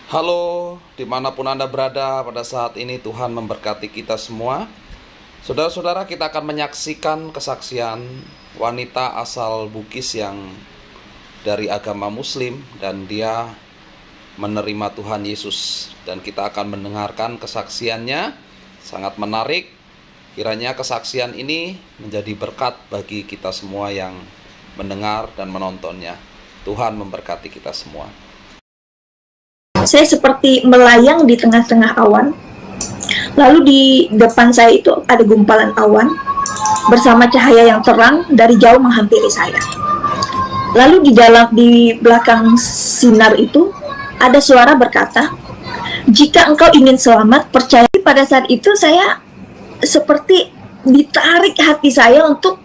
Halo, dimanapun Anda berada pada saat ini, Tuhan memberkati kita semua. Saudara-saudara, kita akan menyaksikan kesaksian wanita asal Bugis yang dari agama Muslim, dan dia menerima Tuhan Yesus. Dan kita akan mendengarkan kesaksiannya, sangat menarik. Kiranya kesaksian ini menjadi berkat bagi kita semua yang mendengar dan menontonnya. Tuhan memberkati kita semua. Saya seperti melayang di tengah-tengah awan. Lalu di depan saya itu ada gumpalan awan bersama cahaya yang terang dari jauh menghampiri saya. Lalu di belakang sinar itu ada suara berkata, "Jika engkau ingin selamat, percaya." Pada saat itu saya seperti ditarik hati saya untuk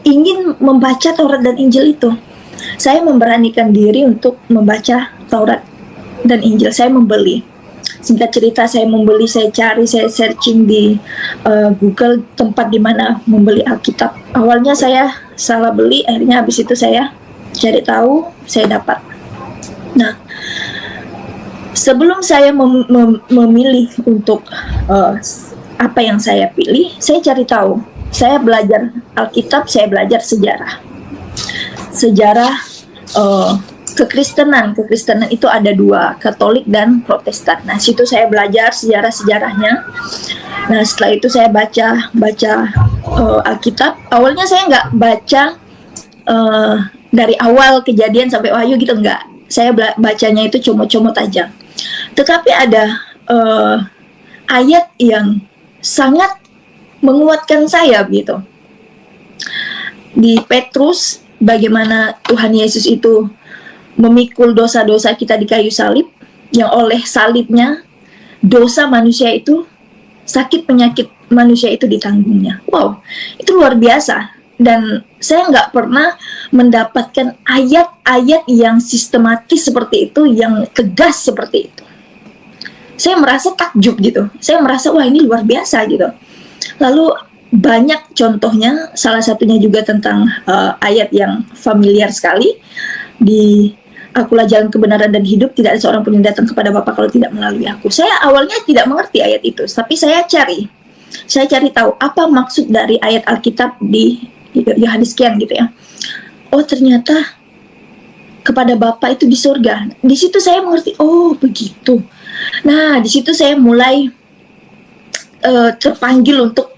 ingin membaca Taurat dan Injil itu. Saya memberanikan diri untuk membaca Taurat dan Injil. Saya membeli. Singkat cerita, saya membeli, saya cari, saya searching di Google tempat di mana membeli Alkitab. Awalnya saya salah beli, akhirnya habis itu saya cari tahu, saya dapat. Nah, sebelum saya memilih untuk apa yang saya pilih, saya cari tahu. Saya belajar Alkitab, saya belajar sejarah. Sejarah Kekristenan itu ada dua, Katolik dan Protestan. Nah, situ saya belajar sejarah-sejarahnya. Nah, setelah itu saya baca Alkitab. Awalnya saya nggak baca dari awal Kejadian sampai Wahyu gitu, nggak. Saya bacanya itu comot-comot aja. Tetapi ada ayat yang sangat menguatkan saya gitu. Di Petrus, bagaimana Tuhan Yesus itu memikul dosa-dosa kita di kayu salib, yang oleh salibnya dosa manusia itu, sakit penyakit manusia itu ditanggungnya. Wow, itu luar biasa. Dan saya nggak pernah mendapatkan ayat-ayat yang sistematis seperti itu, yang tegas seperti itu. Saya merasa takjub gitu. Saya merasa, wah, ini luar biasa gitu. Lalu banyak contohnya, salah satunya juga tentang ayat yang familiar sekali. Akulah jalan kebenaran dan hidup, tidak ada seorang pun yang datang kepada Bapa kalau tidak melalui aku. Saya awalnya tidak mengerti ayat itu, tapi saya cari tahu apa maksud dari ayat Alkitab di Yohanes sekian gitu ya. Oh, ternyata kepada Bapa itu di surga. Di situ saya mengerti, oh begitu. Nah, di situ saya mulai terpanggil untuk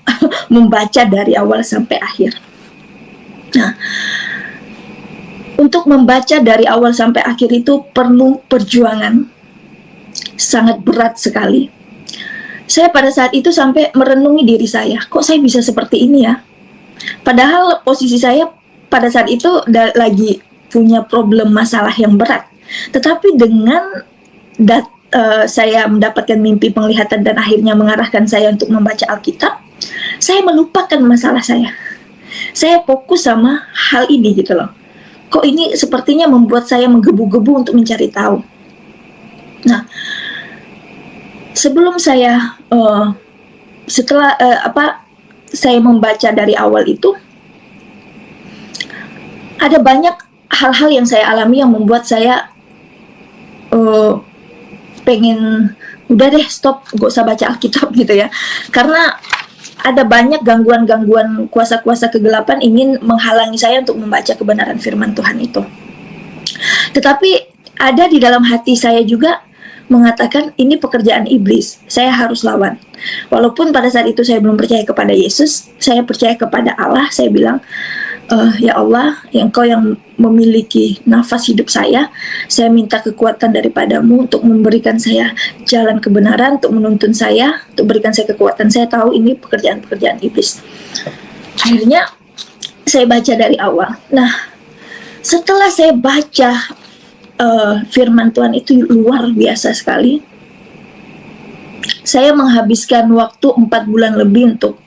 membaca dari awal sampai akhir. Nah, untuk membaca dari awal sampai akhir itu perlu perjuangan, sangat berat sekali. Saya pada saat itu sampai merenungi diri saya, kok saya bisa seperti ini ya? Padahal posisi saya pada saat itu lagi punya problem masalah yang berat. Tetapi dengan saya mendapatkan mimpi penglihatan dan akhirnya mengarahkan saya untuk membaca Alkitab, saya melupakan masalah saya. Saya fokus sama hal ini gitu loh. Kok ini sepertinya membuat saya menggebu-gebu untuk mencari tahu. Nah, sebelum saya saya membaca dari awal itu, ada banyak hal-hal yang saya alami yang membuat saya pengen udah deh stop, gak usah baca Alkitab gitu ya. Karena ada banyak gangguan-gangguan kuasa-kuasa kegelapan ingin menghalangi saya untuk membaca kebenaran firman Tuhan itu. Tetapi ada di dalam hati saya juga mengatakan ini pekerjaan iblis, saya harus lawan. Walaupun pada saat itu saya belum percaya kepada Yesus, saya percaya kepada Allah. Saya bilang, ya Allah, Engkau yang memiliki nafas hidup saya minta kekuatan daripadamu untuk memberikan saya jalan kebenaran, untuk menuntun saya, untuk berikan saya kekuatan. Saya tahu ini pekerjaan-pekerjaan iblis. Akhirnya saya baca dari awal. Nah, setelah saya baca firman Tuhan itu luar biasa sekali. Saya menghabiskan waktu 4 bulan lebih untuk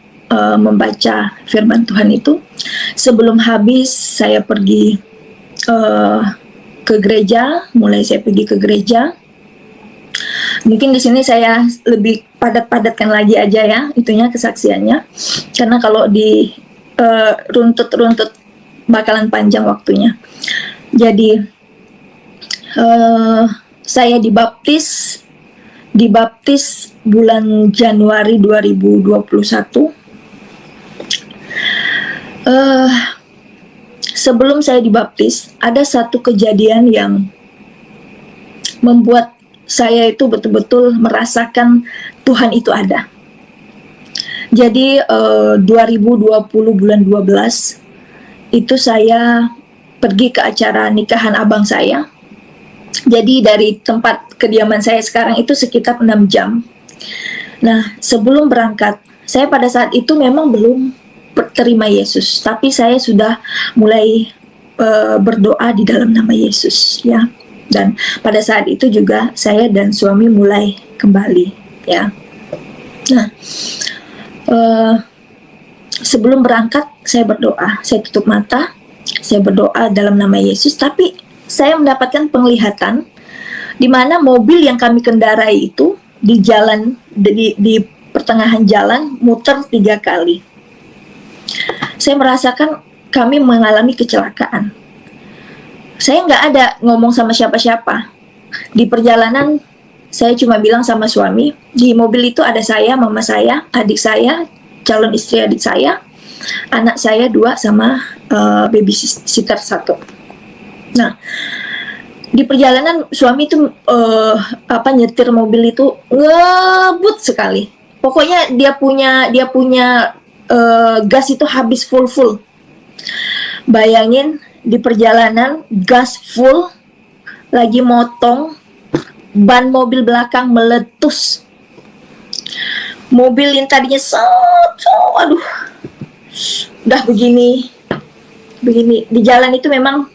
membaca firman Tuhan itu. Sebelum habis saya pergi ke gereja, saya pergi ke gereja. Mungkin di sini saya lebih padat-padatkan lagi aja ya, itunya kesaksiannya. Karena kalau di runtut-runtut bakalan panjang waktunya. Jadi saya dibaptis dibaptis bulan Januari 2021. Sebelum saya dibaptis, ada satu kejadian yang membuat saya itu betul-betul merasakan Tuhan itu ada. Jadi 2020 bulan 12 itu saya pergi ke acara nikahan abang saya. Jadi dari tempat kediaman saya sekarang itu sekitar 6 jam. Nah, sebelum berangkat, saya pada saat itu memang belum terima Yesus, tapi saya sudah mulai berdoa di dalam nama Yesus, ya. Dan pada saat itu juga saya dan suami mulai kembali, ya. Nah, sebelum berangkat saya berdoa, saya tutup mata, saya berdoa dalam nama Yesus, tapi saya mendapatkan penglihatan di mana mobil yang kami kendarai itu di jalan, di pertengahan jalan muter 3 kali. Saya merasakan kami mengalami kecelakaan. Saya nggak ada ngomong sama siapa-siapa. Di perjalanan saya cuma bilang sama suami, di mobil itu ada saya, mama saya, adik saya, calon istri adik saya, anak saya 2 sama babysitter 1. Nah, di perjalanan suami itu nyetir mobil itu ngebut sekali. Pokoknya dia punya gas itu habis full. Bayangin di perjalanan gas full, lagi motong, ban mobil belakang meletus. Mobil yang tadinya aduh, udah begini di jalan itu memang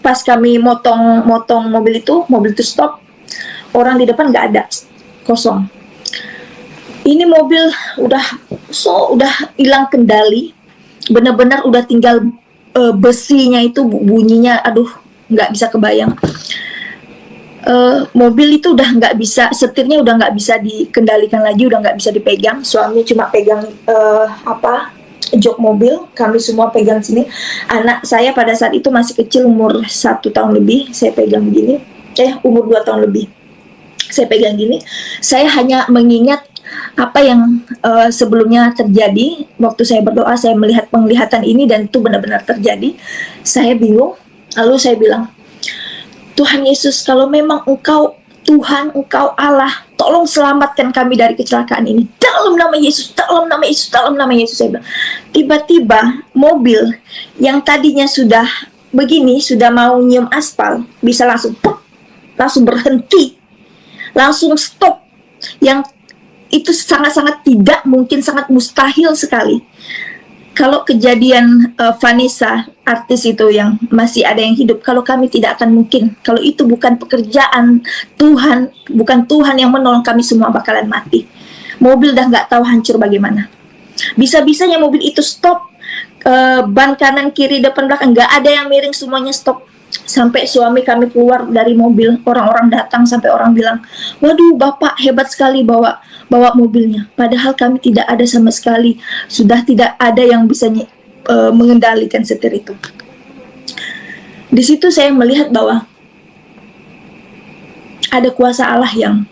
pas kami motong mobil itu stop, orang di depan nggak ada, kosong. Ini mobil udah hilang kendali, benar-benar udah tinggal besinya itu bunyinya, aduh nggak bisa kebayang. Mobil itu udah nggak bisa, setirnya udah nggak bisa dikendalikan lagi, udah nggak bisa dipegang. Suami cuma pegang jok mobil, kami semua pegang sini. Anak saya pada saat itu masih kecil, umur 1 tahun lebih, saya pegang gini. Umur 2 tahun lebih, saya pegang gini. Saya hanya mengingat apa yang sebelumnya terjadi. Waktu saya berdoa, saya melihat penglihatan ini dan itu benar-benar terjadi. Saya bingung, lalu saya bilang, Tuhan Yesus, kalau memang Engkau Tuhan, Engkau Allah, tolong selamatkan kami dari kecelakaan ini. Dalam nama Yesus, dalam nama Yesus, dalam nama Yesus, saya bilang. Tiba-tiba mobil yang tadinya sudah begini, sudah mau nyium aspal, bisa langsung berhenti, langsung stop. Yang itu sangat-sangat tidak mungkin, sangat mustahil sekali. Kalau kejadian Vanessa, artis itu yang masih ada yang hidup, kalau kami tidak akan mungkin, kalau itu bukan pekerjaan Tuhan, bukan Tuhan yang menolong, kami semua bakalan mati. Mobil dah nggak tahu hancur bagaimana. Bisa-bisanya mobil itu stop, ban kanan, kiri, depan, belakang, nggak ada yang miring, semuanya stop. Sampai suami kami keluar dari mobil, orang-orang datang, sampai orang bilang, waduh Bapak hebat sekali bawa mobilnya. Padahal kami tidak ada sama sekali, sudah tidak ada yang bisa mengendalikan setir itu. Di situ saya melihat bahwa ada kuasa Allah yang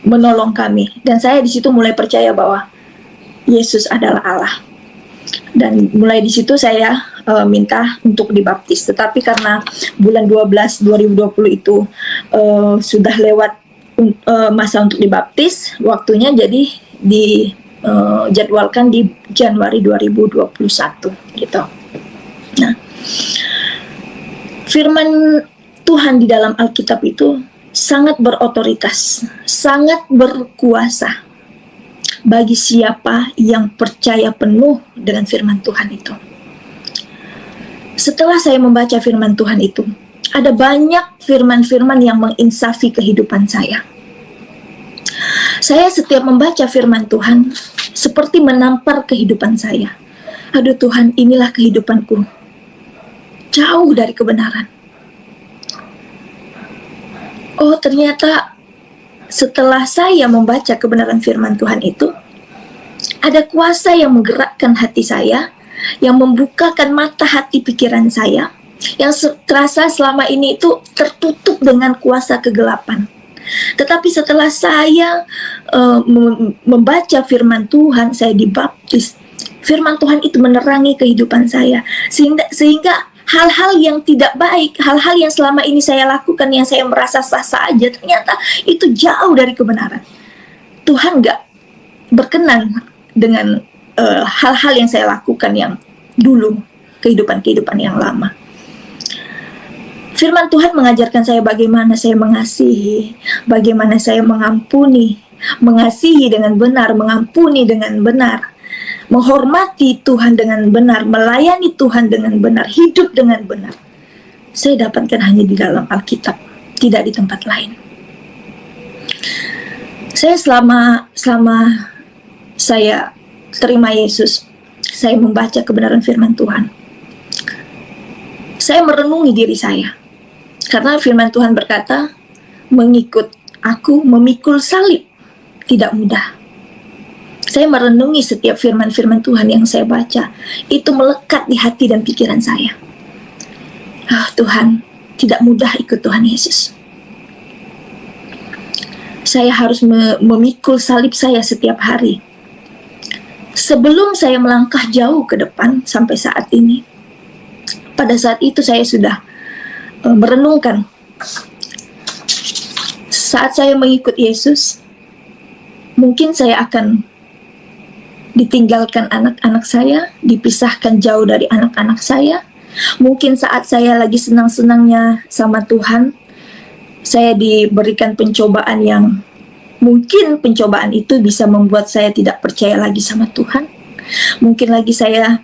menolong kami, dan saya di situ mulai percaya bahwa Yesus adalah Allah. Dan mulai di situ saya minta untuk dibaptis. Tetapi karena bulan 12 2020 itu sudah lewat masa untuk dibaptis, waktunya jadi dijadwalkan di Januari 2021 gitu. Nah, firman Tuhan di dalam Alkitab itu sangat berotoritas, sangat berkuasa bagi siapa yang percaya penuh dengan firman Tuhan itu. Setelah saya membaca firman Tuhan itu, ada banyak firman-firman yang menginsafi kehidupan saya. Saya setiap membaca firman Tuhan seperti menampar kehidupan saya. Aduh Tuhan, inilah kehidupanku, jauh dari kebenaran. Oh, ternyata setelah saya membaca kebenaran firman Tuhan itu, ada kuasa yang menggerakkan hati saya, yang membukakan mata hati pikiran saya, yang terasa selama ini itu tertutup dengan kuasa kegelapan. Tetapi setelah saya membaca firman Tuhan, saya dibaptis, firman Tuhan itu menerangi kehidupan saya, sehingga hal-hal yang tidak baik, hal-hal yang selama ini saya lakukan, yang saya merasa sah-sah aja, ternyata itu jauh dari kebenaran. Tuhan gak berkenan dengan hal-hal yang saya lakukan yang dulu, kehidupan-kehidupan yang lama. Firman Tuhan mengajarkan saya bagaimana saya mengasihi, bagaimana saya mengampuni, mengasihi dengan benar, mengampuni dengan benar, menghormati Tuhan dengan benar, melayani Tuhan dengan benar, hidup dengan benar. Saya dapatkan hanya di dalam Alkitab, tidak di tempat lain. Saya selama saya terima Yesus, saya membaca kebenaran firman Tuhan. Saya merenungi diri saya. Karena firman Tuhan berkata, mengikut aku memikul salib tidak mudah. Saya merenungi setiap firman-firman Tuhan yang saya baca. Itu melekat di hati dan pikiran saya. Tuhan, tidak mudah ikut Tuhan Yesus. Saya harus memikul salib saya setiap hari. Sebelum saya melangkah jauh ke depan sampai saat ini, pada saat itu saya sudah merenungkan, saat saya mengikut Yesus, mungkin saya akan ditinggalkan anak-anak saya, dipisahkan jauh dari anak-anak saya. Mungkin saat saya lagi senang-senangnya sama Tuhan, saya diberikan pencobaan yang mungkin pencobaan itu bisa membuat saya tidak percaya lagi sama Tuhan. Mungkin lagi saya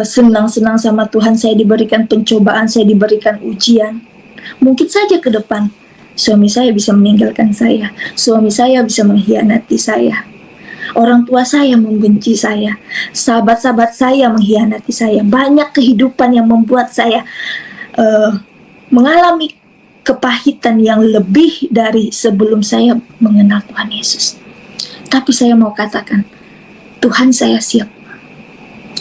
senang-senang sama Tuhan, saya diberikan pencobaan, saya diberikan ujian. Mungkin saja ke depan suami saya bisa meninggalkan saya, suami saya bisa mengkhianati saya, orang tua saya membenci saya, sahabat-sahabat saya mengkhianati saya. Banyak kehidupan yang membuat saya mengalami kepahitan yang lebih dari sebelum saya mengenal Tuhan Yesus. Tapi saya mau katakan, Tuhan, saya siap.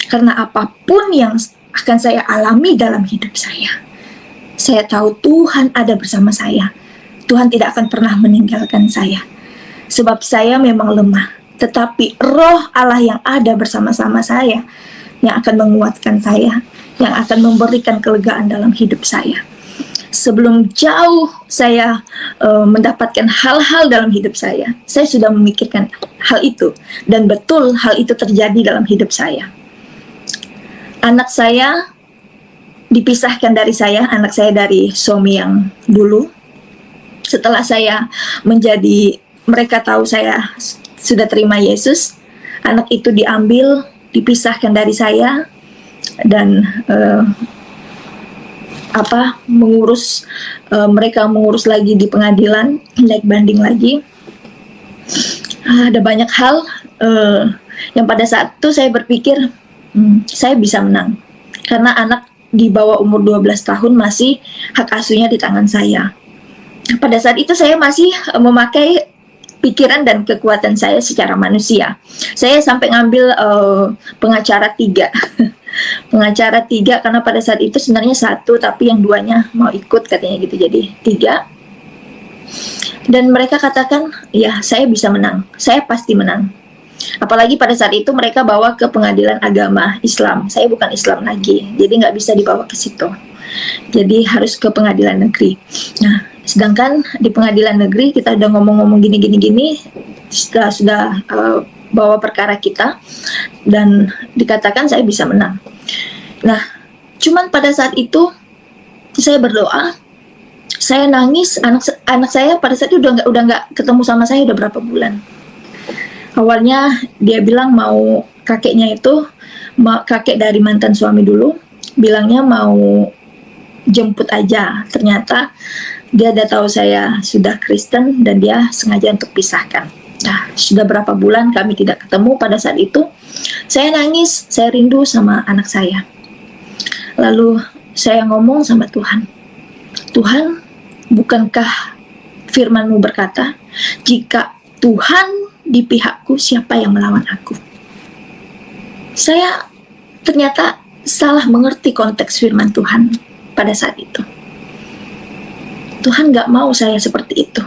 Karena apapun yang akan saya alami dalam hidup saya tahu Tuhan ada bersama saya. Tuhan tidak akan pernah meninggalkan saya. Sebab saya memang lemah, tetapi roh Allah yang ada bersama-sama saya, yang akan menguatkan saya, yang akan memberikan kelegaan dalam hidup saya. Sebelum jauh saya mendapatkan hal-hal dalam hidup saya sudah memikirkan hal itu. Dan betul hal itu terjadi dalam hidup saya. Anak saya dipisahkan dari saya, anak saya dari suami yang dulu. Setelah saya mereka tahu saya sudah terima Yesus, anak itu diambil, dipisahkan dari saya, dan mereka mengurus lagi di pengadilan, naik banding lagi. Ada banyak hal yang pada saat itu saya berpikir, saya bisa menang. Karena anak di bawah umur 12 tahun masih hak asuhnya di tangan saya. Pada saat itu saya masih memakai pikiran dan kekuatan saya secara manusia. Saya sampai ngambil pengacara 3. Pengacara 3 karena pada saat itu sebenarnya 1, tapi yang 2-nya mau ikut katanya gitu, jadi 3. Dan mereka katakan, ya saya bisa menang, saya pasti menang. Apalagi pada saat itu mereka bawa ke pengadilan agama Islam. Saya bukan Islam lagi, jadi nggak bisa dibawa ke situ. Jadi harus ke pengadilan negeri. Nah, sedangkan di pengadilan negeri kita udah ngomong-ngomong gini, sudah bawa perkara kita, dan dikatakan saya bisa menang. Nah, cuman pada saat itu saya berdoa, saya nangis. Anak saya pada saat itu udah nggak ketemu sama saya udah berapa bulan. Awalnya dia bilang mau kakeknya itu, kakek dari mantan suami dulu, bilangnya mau jemput aja. Ternyata dia udah tahu saya sudah Kristen dan dia sengaja untuk pisahkan. Nah, sudah berapa bulan kami tidak ketemu. Pada saat itu saya nangis, saya rindu sama anak saya. Lalu saya ngomong sama Tuhan, Tuhan, bukankah firman-Mu berkata, jika Tuhan di pihakku, siapa yang melawan aku? Saya ternyata salah mengerti konteks firman Tuhan pada saat itu. Tuhan gak mau saya seperti itu.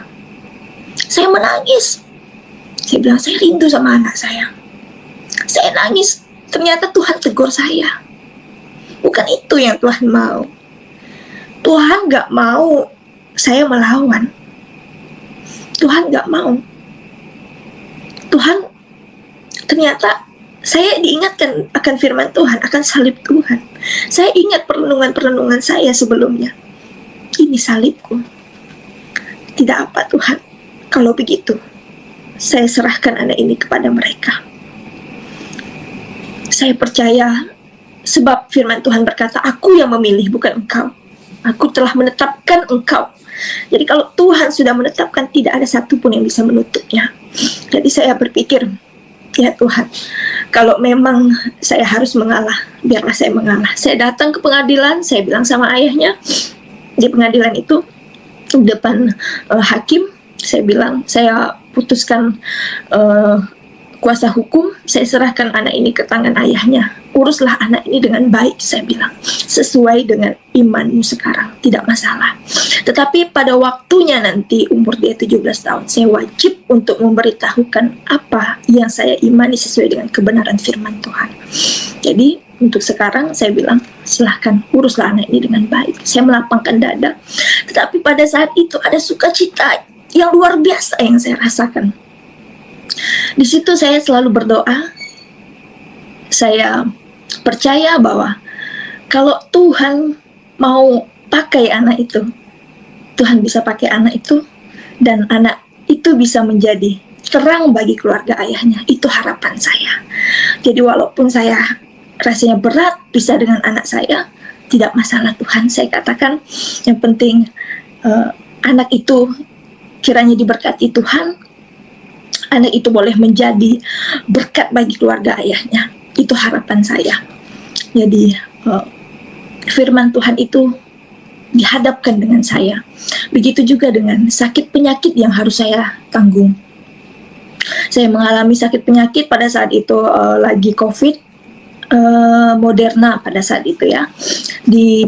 Saya menangis. Saya bilang, saya rindu sama anak saya. Saya nangis. Ternyata Tuhan tegur saya. Bukan itu yang Tuhan mau. Tuhan gak mau saya melawan. Tuhan gak mau. Tuhan, ternyata saya diingatkan akan firman Tuhan, akan salib Tuhan. Saya ingat perenungan-perenungan saya sebelumnya. Ini salibku. Tidak apa Tuhan. Kalau begitu, saya serahkan anak ini kepada mereka. Saya percaya, sebab firman Tuhan berkata, aku yang memilih, bukan engkau. Aku telah menetapkan engkau. Jadi kalau Tuhan sudah menetapkan, tidak ada satupun yang bisa menutupnya. Jadi saya berpikir, ya Tuhan, kalau memang saya harus mengalah, biarlah saya mengalah. Saya datang ke pengadilan, saya bilang sama ayahnya, di pengadilan itu, di depan hakim, saya bilang, saya putuskan kuasa hukum, saya serahkan anak ini ke tangan ayahnya. Uruslah anak ini dengan baik, saya bilang. Sesuai dengan imanmu sekarang, tidak masalah. Tetapi pada waktunya nanti, umur dia 17 tahun, saya wajib untuk memberitahukan apa yang saya imani sesuai dengan kebenaran firman Tuhan. Jadi, untuk sekarang saya bilang, silahkan uruslah anak ini dengan baik. Saya melapangkan dada. Tetapi pada saat itu ada sukacita yang luar biasa yang saya rasakan. Di situ saya selalu berdoa. Saya percaya bahwa kalau Tuhan mau pakai anak itu, Tuhan bisa pakai anak itu, dan anak itu bisa menjadi terang bagi keluarga ayahnya. Itu harapan saya. Jadi walaupun saya rasanya berat bisa dengan anak saya, tidak masalah Tuhan. Saya katakan yang penting anak itu kiranya diberkati Tuhan. Anak itu boleh menjadi berkat bagi keluarga ayahnya. Itu harapan saya. Jadi firman Tuhan itu dihadapkan dengan saya. Begitu juga dengan sakit penyakit yang harus saya tanggung. Saya mengalami sakit penyakit pada saat itu lagi COVID, Moderna pada saat itu ya. Di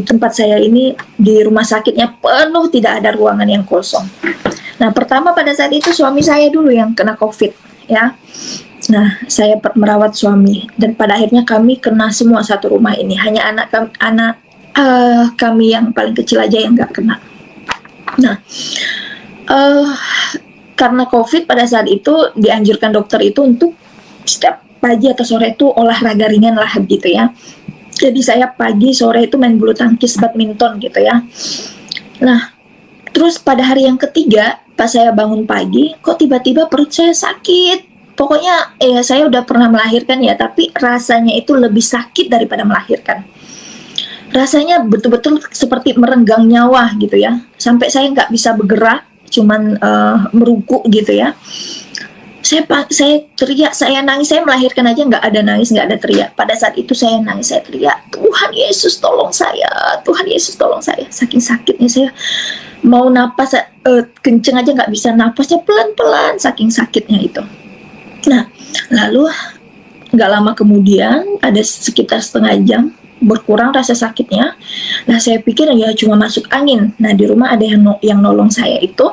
tempat saya ini, di rumah sakitnya penuh, tidak ada ruangan yang kosong. Nah, pertama pada saat itu suami saya dulu yang kena COVID ya. Nah, saya merawat suami dan pada akhirnya kami kena semua satu rumah ini. Hanya anak kami yang paling kecil aja yang nggak kena. Nah, karena COVID pada saat itu dianjurkan dokter itu untuk setiap pagi atau sore itu olahraga ringan lah gitu ya. Jadi saya pagi sore itu main bulu tangkis, badminton gitu ya. Nah, terus pada hari yang ketiga pas saya bangun pagi, kok tiba-tiba perut saya sakit. Pokoknya saya udah pernah melahirkan ya, tapi rasanya itu lebih sakit daripada melahirkan. Rasanya betul-betul seperti merenggang nyawa gitu ya. Sampai saya nggak bisa bergerak, cuman merungkuk gitu ya. Saya teriak, saya nangis, saya melahirkan aja nggak ada nangis, nggak ada teriak. Pada saat itu saya nangis, saya teriak, Tuhan Yesus tolong saya, Tuhan Yesus tolong saya. Saking sakitnya saya mau napas kenceng aja nggak bisa, napasnya pelan-pelan, saking sakitnya itu. Nah, lalu nggak lama kemudian, ada sekitar setengah jam, berkurang rasa sakitnya. Nah, saya pikir ya cuma masuk angin. Nah, di rumah ada yang nolong saya itu,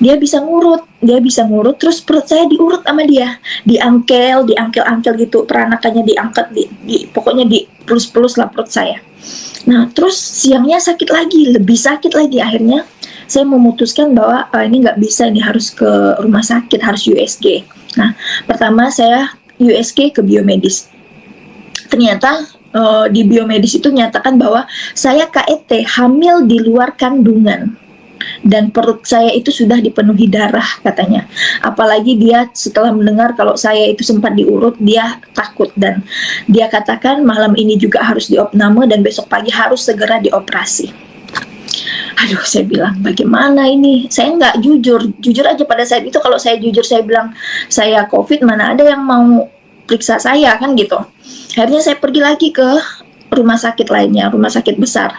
dia bisa ngurut, terus perut saya diurut sama dia, diangkel gitu, peranakannya diangkat, pokoknya dipelus-pelus lah perut saya. Nah, terus siangnya sakit lagi, lebih sakit lagi. Akhirnya saya memutuskan bahwa ini nggak bisa, ini harus ke rumah sakit, harus USG. Nah, pertama saya USG ke biomedis. Ternyata di biomedis itu menyatakan bahwa saya KET, hamil di luar kandungan, dan perut saya itu sudah dipenuhi darah katanya. Apalagi dia setelah mendengar kalau saya itu sempat diurut, dia takut dan dia katakan malam ini juga harus diopname dan besok pagi harus segera dioperasi. Aduh, saya bilang bagaimana ini? Saya nggak jujur aja pada saat itu. Kalau saya jujur, saya bilang saya COVID, mana ada yang mau periksa saya kan gitu. Akhirnya saya pergi lagi ke rumah sakit lainnya, rumah sakit besar,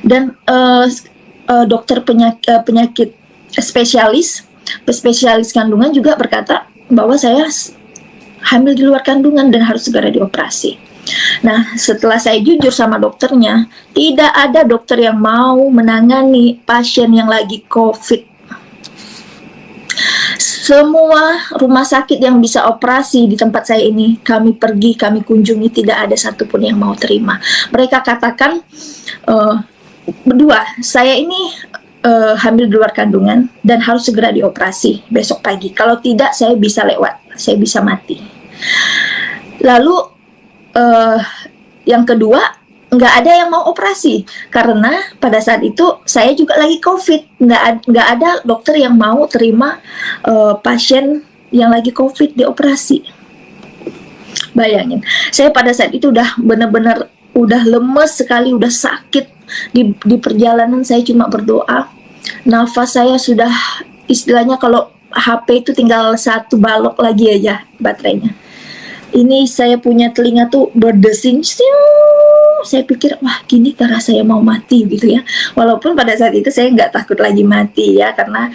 dan dokter penyakit spesialis kandungan juga berkata bahwa saya hamil di luar kandungan dan harus segera dioperasi. Nah, setelah saya jujur sama dokternya, tidak ada dokter yang mau menangani pasien yang lagi COVID. semua rumah sakit yang bisa operasi di tempat saya ini, kami pergi, kami kunjungi, tidak ada satupun yang mau terima. Mereka katakan, berdua, saya ini hamil di luar kandungan dan harus segera dioperasi besok pagi. Kalau tidak, saya bisa lewat, saya bisa mati. Lalu yang kedua, nggak ada yang mau operasi karena pada saat itu saya juga lagi COVID, nggak ada dokter yang mau terima pasien yang lagi COVID dioperasi. Bayangin, saya pada saat itu udah benar-benar udah lemes sekali, udah sakit di perjalanan. Saya cuma berdoa, nafas saya sudah istilahnya kalau HP itu tinggal 1 balok lagi aja baterainya. Ini saya punya telinga tuh berdesing. Saya pikir, wah gini cara saya mau mati gitu ya. Walaupun pada saat itu saya nggak takut lagi mati ya, karena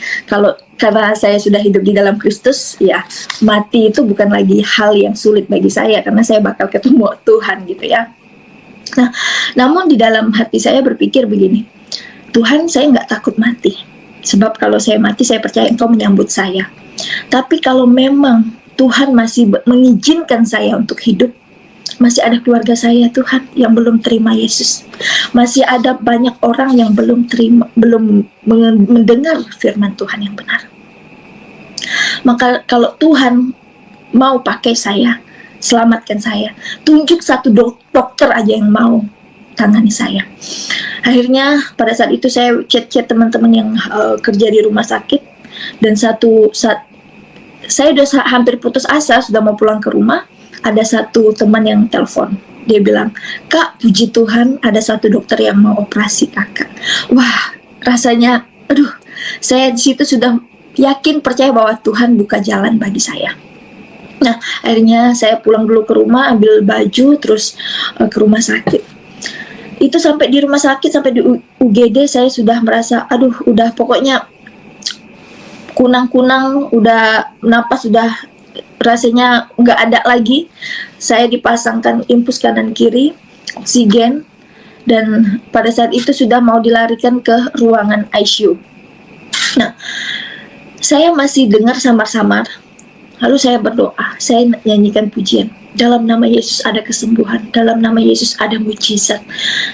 saya sudah hidup di dalam Kristus ya, mati itu bukan lagi hal yang sulit bagi saya karena saya bakal ketemu Tuhan gitu ya. Nah, namun di dalam hati saya berpikir begini, Tuhan, saya nggak takut mati, sebab kalau saya mati saya percaya Engkau menyambut saya. Tapi kalau memang Tuhan masih mengizinkan saya untuk hidup, masih ada keluarga saya Tuhan yang belum terima Yesus, masih ada banyak orang yang belum mendengar firman Tuhan yang benar. Maka kalau Tuhan mau pakai saya, selamatkan saya, tunjuk satu dokter aja yang mau tangani saya. Akhirnya pada saat itu saya chat teman-teman yang kerja di rumah sakit, dan saat saya udah hampir putus asa, sudah mau pulang ke rumah, ada satu teman yang telepon. Dia bilang, "Kak, puji Tuhan ada satu dokter yang mau operasi kakak." Wah, rasanya, aduh, saya di situ sudah yakin, percaya bahwa Tuhan buka jalan bagi saya. Nah, akhirnya saya pulang dulu ke rumah, ambil baju, terus ke rumah sakit. Itu sampai di rumah sakit, sampai di UGD, saya sudah merasa, aduh, udah pokoknya kunang-kunang, udah napas sudah rasanya nggak ada lagi. Saya dipasangkan infus kanan kiri, oksigen, dan pada saat itu sudah mau dilarikan ke ruangan ICU. Nah, saya masih dengar samar-samar. Lalu saya berdoa, saya nyanyikan pujian. Dalam nama Yesus ada kesembuhan, dalam nama Yesus ada mujizat.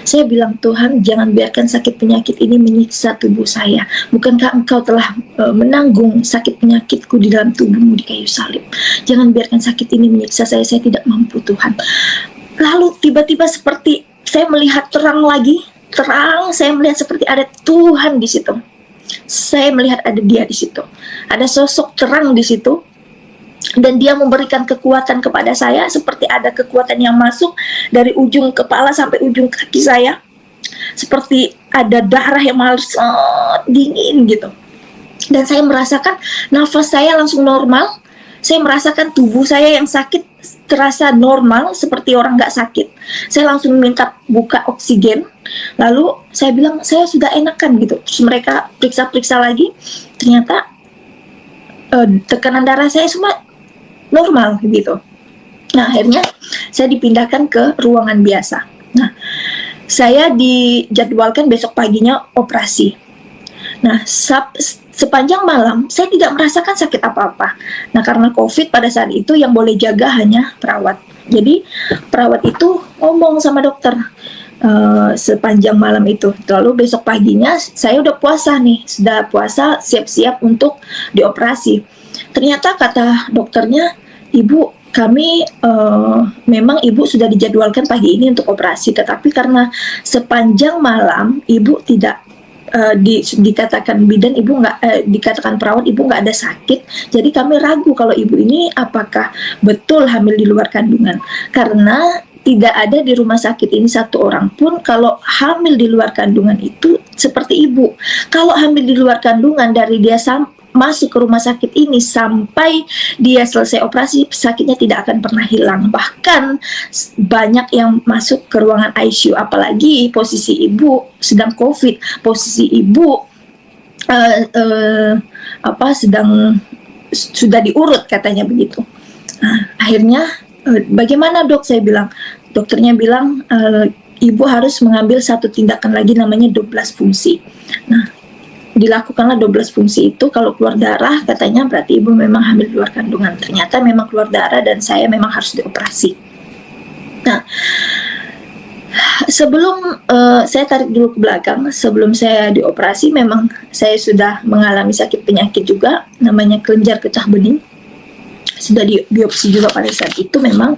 Saya bilang, Tuhan, jangan biarkan sakit penyakit ini menyiksa tubuh saya. Bukankah Engkau telah menanggung sakit penyakitku di dalam tubuhmu di kayu salib? Jangan biarkan sakit ini menyiksa saya tidak mampu, Tuhan. Lalu tiba-tiba seperti saya melihat terang lagi, saya melihat seperti ada Tuhan di situ. Saya melihat ada Dia di situ. Ada sosok terang di situ. Dan Dia memberikan kekuatan kepada saya, seperti ada kekuatan yang masuk dari ujung kepala sampai ujung kaki saya, seperti ada darah yang mengalir dingin gitu. Dan saya merasakan nafas saya langsung normal. Saya merasakan tubuh saya yang sakit terasa normal, seperti orang nggak sakit. Saya langsung minta buka oksigen. Lalu saya bilang, saya sudah enakan gitu. Terus mereka periksa-periksa lagi, ternyata tekanan darah saya semua normal gitu. Nah, akhirnya saya dipindahkan ke ruangan biasa. Nah, saya dijadwalkan besok paginya operasi. Nah, sepanjang malam saya tidak merasakan sakit apa-apa. Nah, karena COVID pada saat itu yang boleh jaga hanya perawat. Jadi perawat itu ngomong sama dokter sepanjang malam itu. Lalu besok paginya saya udah puasa nih, sudah puasa, siap-siap untuk dioperasi. Ternyata kata dokternya, Ibu, kami memang Ibu sudah dijadwalkan pagi ini untuk operasi, tetapi karena sepanjang malam Ibu tidak dikatakan bidan, Ibu nggak dikatakan perawat, Ibu nggak ada sakit, jadi kami ragu kalau Ibu ini apakah betul hamil di luar kandungan, karena tidak ada di rumah sakit ini satu orang pun kalau hamil di luar kandungan itu seperti Ibu. Kalau hamil di luar kandungan, dari dia masuk ke rumah sakit ini sampai dia selesai operasi, sakitnya tidak akan pernah hilang. Bahkan banyak yang masuk ke ruangan ICU, apalagi posisi Ibu sedang COVID, posisi Ibu sudah diurut katanya begitu. Nah, akhirnya bagaimana dok? Saya bilang, dokternya bilang Ibu harus mengambil satu tindakan lagi namanya 12 fungsi. Nah, dilakukanlah 12 fungsi itu. Kalau keluar darah katanya berarti ibu memang hamil di luar kandungan. Ternyata memang keluar darah dan saya memang harus dioperasi. Nah, sebelum saya tarik dulu ke belakang, sebelum saya dioperasi memang saya sudah mengalami sakit penyakit juga namanya kelenjar getah bening. Sudah di biopsi juga pada saat itu memang